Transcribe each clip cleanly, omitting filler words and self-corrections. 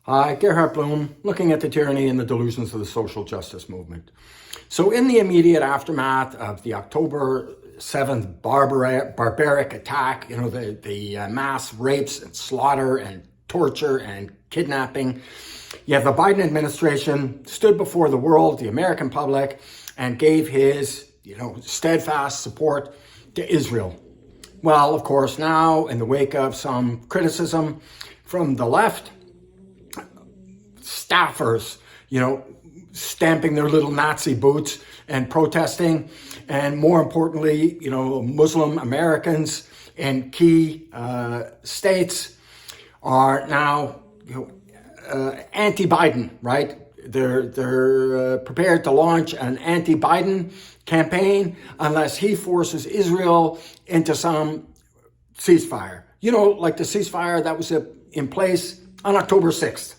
Hi, Gerhard Bloom, looking at the tyranny and the delusions of the social justice movement. So in the immediate aftermath of the October 7th barbaric attack, the mass rapes and slaughter and torture and kidnapping, you have the Biden administration stood before the world, the American public, and gave his, steadfast support to Israel. Well, of course, now in the wake of some criticism from the left, staffers, stamping their little Nazi boots and protesting. And more importantly, Muslim Americans in key states are now, anti-Biden, right? They're prepared to launch an anti-Biden campaign unless he forces Israel into some ceasefire. Like the ceasefire that was in place on October 6th.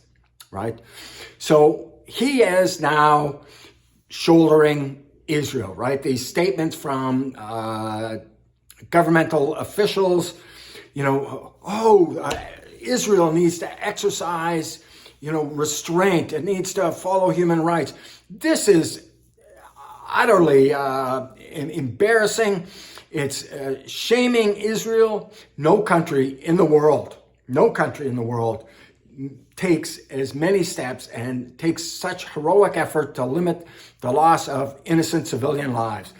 Right? So he is now shouldering Israel, right? These statements from governmental officials, Israel needs to exercise, restraint. It needs to follow human rights. This is utterly embarrassing. It's shaming Israel. No country in the world takes as many steps and takes such heroic effort to limit the loss of innocent civilian lives.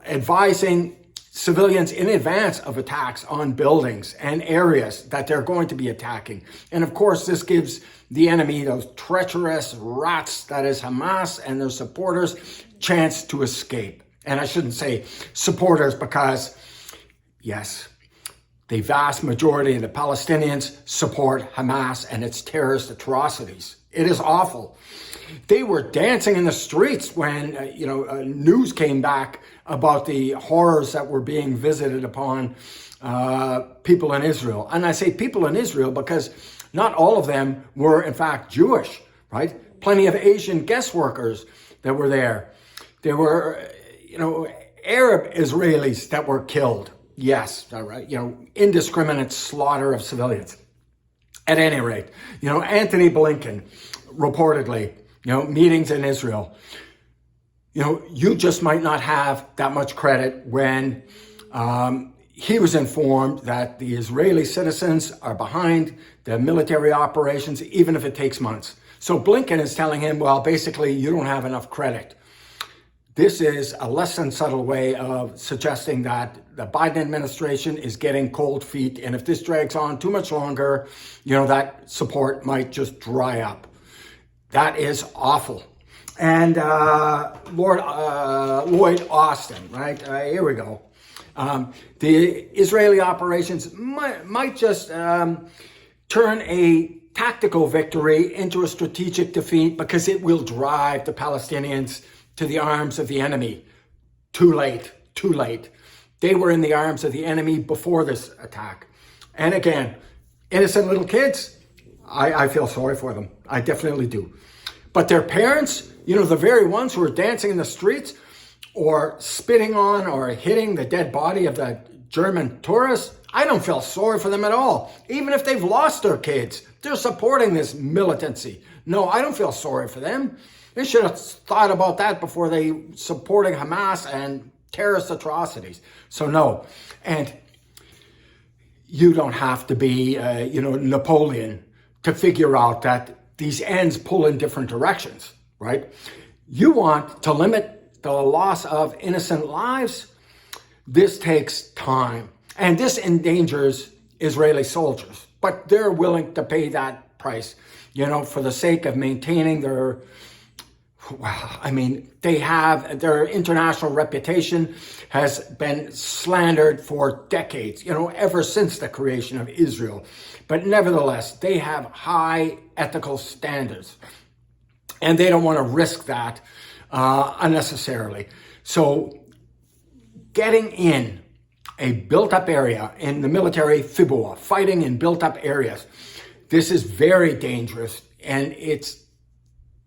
Advising civilians in advance of attacks on buildings and areas that they're going to be attacking. And of course, this gives the enemy, those treacherous rats that is Hamas and their supporters, chance to escape. And I shouldn't say supporters because, yes, the vast majority of the Palestinians support Hamas and its terrorist atrocities. It is awful. They were dancing in the streets when, news came back about the horrors that were being visited upon people in Israel. And I say people in Israel because not all of them were, in fact, Jewish, right? Plenty of Asian guest workers that were there. There were, Arab Israelis that were killed. Yes, all right, indiscriminate slaughter of civilians. At any rate, Anthony Blinken, reportedly, meetings in Israel. You just might not have that much credit when he was informed that the Israeli citizens are behind the military operations, even if it takes months. So Blinken is telling him, well, basically, you don't have enough credit. This is a less than subtle way of suggesting that the Biden administration is getting cold feet. And if this drags on too much longer, that support might just dry up. That is awful. And Lloyd Austin, right? Here we go. The Israeli operations might just turn a tactical victory into a strategic defeat because it will drive the Palestinians to the arms of the enemy. Too late. They were in the arms of the enemy before this attack. And again, innocent little kids, I feel sorry for them. I definitely do. But their parents, the very ones who are dancing in the streets or spitting on or hitting the dead body of the German tourists, I don't feel sorry for them at all. Even if they've lost their kids, they're supporting this militancy. No, I don't feel sorry for them. They should have thought about that before they supporting Hamas and terrorist atrocities. So no, and you don't have to be, Napoleon to figure out that these ends pull in different directions, right? You want to limit the loss of innocent lives. This takes time, and this endangers Israeli soldiers, but they're willing to pay that price, for the sake of maintaining their. Well, they have their international reputation has been slandered for decades, ever since the creation of Israel. But nevertheless, they have high ethical standards and they don't want to risk that unnecessarily. So getting in a built-up area in the military, FIBUA, fighting in built-up areas, this is very dangerous and it's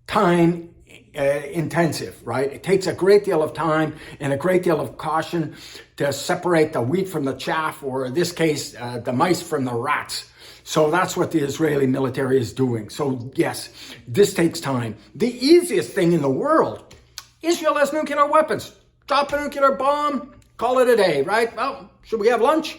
time intensive, right? It takes a great deal of time and a great deal of caution to separate the wheat from the chaff, or in this case, the mice from the rats. So that's what the Israeli military is doing. So yes, this takes time. The easiest thing in the world, Israel has nuclear weapons. Drop a nuclear bomb, call it a day, right? Well, should we have lunch?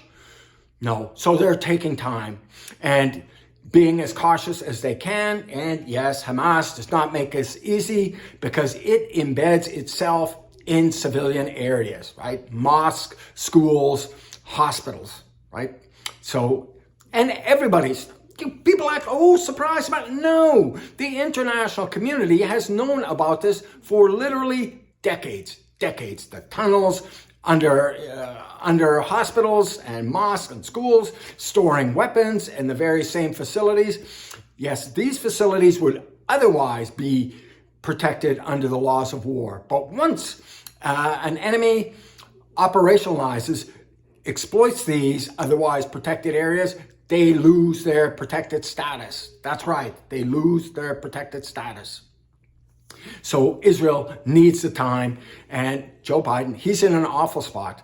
No. So they're taking time and being as cautious as they can. And yes, Hamas does not make this easy because it embeds itself in civilian areas, right? Mosques, schools, hospitals, right? So, and people act, oh, surprised about it. No, the international community has known about this for literally decades. The tunnels under hospitals and mosques and schools, storing weapons in the very same facilities. Yes, these facilities would otherwise be protected under the laws of war. But once an enemy exploits these otherwise protected areas, they lose their protected status. That's right, they lose their protected status. So Israel needs the time, and Joe Biden, he's in an awful spot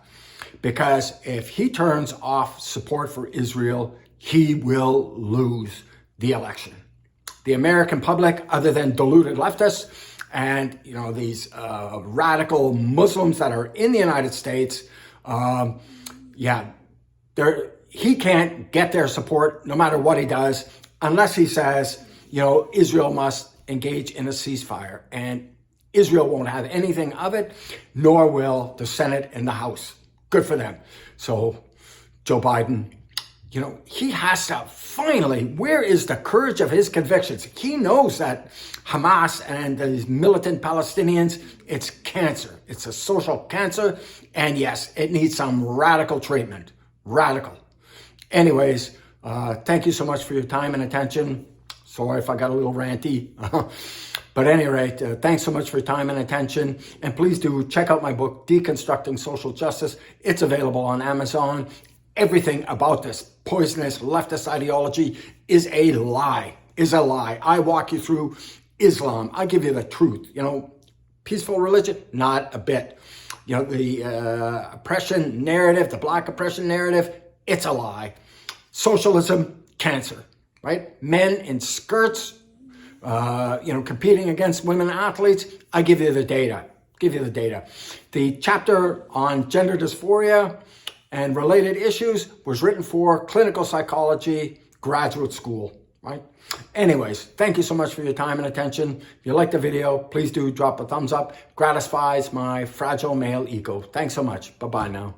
because if he turns off support for Israel, he will lose the election. The American public, other than deluded leftists and these radical Muslims that are in the United States, he can't get their support no matter what he does unless he says, Israel must engage in a ceasefire. And Israel won't have anything of it, nor will the Senate and the House. Good for them. So Joe Biden, he has to finally, where is the courage of his convictions? He knows that Hamas and these militant Palestinians, it's cancer. It's a social cancer. And yes, it needs some radical treatment. Radical. Anyways, thank you so much for your time and attention. Sorry if I got a little ranty. But at any rate, thanks so much for your time and attention. And please do check out my book, Deconstructing Social Justice. It's available on Amazon. Everything about this poisonous leftist ideology is a lie, I walk you through Islam. I give you the truth. Peaceful religion, not a bit. The oppression narrative, the black oppression narrative, it's a lie. Socialism, cancer, right? Men in skirts, competing against women athletes. I give you the data. The chapter on gender dysphoria and related issues was written for clinical psychology graduate school, right? Anyways, thank you so much for your time and attention. If you like the video, please do drop a thumbs up. Gratifies my fragile male ego. Thanks so much. Bye-bye now.